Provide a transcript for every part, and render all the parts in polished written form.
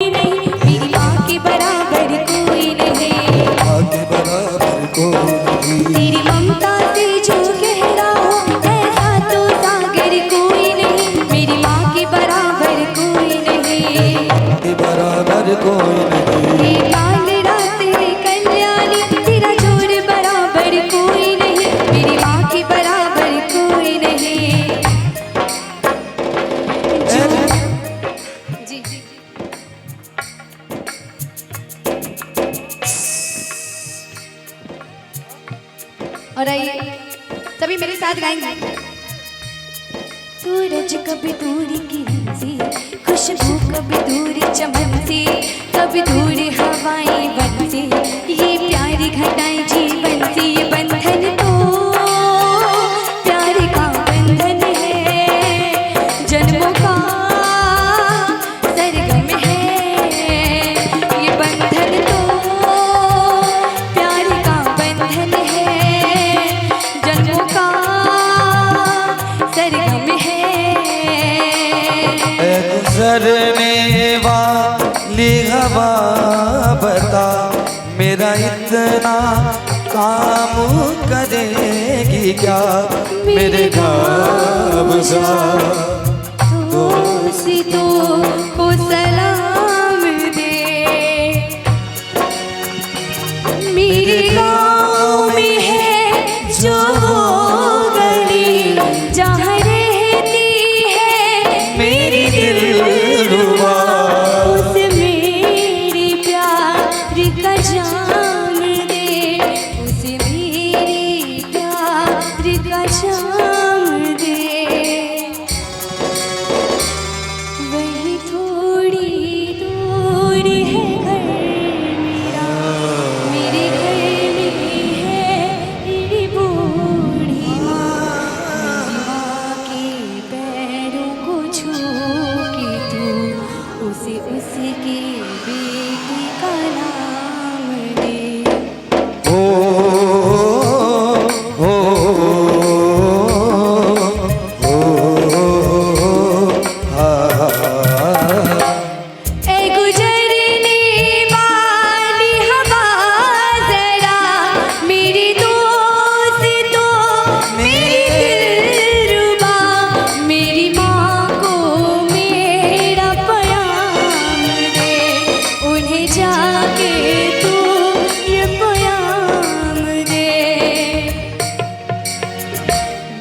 कोई नहीं, मेरी माँ के बराबर कोई नहीं, माँ के बराबर कोई नहीं। तेरी ममता से जो गहरा हो ऐसा तो सागर कोई नहीं, मेरी माँ के बराबर कोई नहीं, के बराबर कोई नहीं। ये लाल रात है कल्याणी, तेरा जोड़ बराबर कोई नहीं, मेरी माँ के बराबर कोई नहीं। जी और आइए सभी मेरे साथ गाएंगे। सूरज कभी दूरी किरण से, खुशबू कभी दूरी चमन से, कभी दूरी हवाएं बन से, ये प्यारी घटाएं जीवन से, ये बंधन तो प्यार का बंधन है, जन्मों का सरगम है, ये बंधन तो प्यार का बंधन है, जन्मों का सरगम है। गुजरने वाली हवा बता, मेरा इतना काम करेगी क्या, मेरे गाँव सा दोस्तों को सलाम दे, मेरे गाँव में है जो गली जहाँ रहती है मेरी दिलरुबा, उसे मेरी प्यार का जाम दे, उसे मेरी प्यार का जाम दे, वही थोड़ी दूर है घर मेरा, मेरे घर में है मेरी बूढ़ी माँ, मेरी माँ के पैरों को छू के तू उसे उसके बेटे का नाम दे। ओ ए गुजरने वाली हवा जरा, मेरी दोस्त तो मेरी दिलरुबा, मेरी माँ को मेरा प्याम दे, उन्हें जाके तू ये प्याम दे,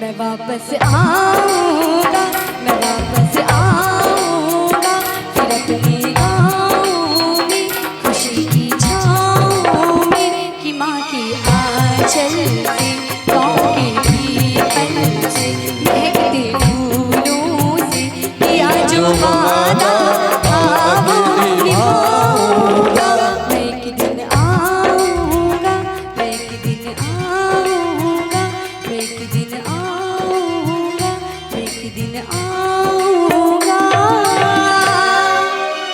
मैं वापस आऊँ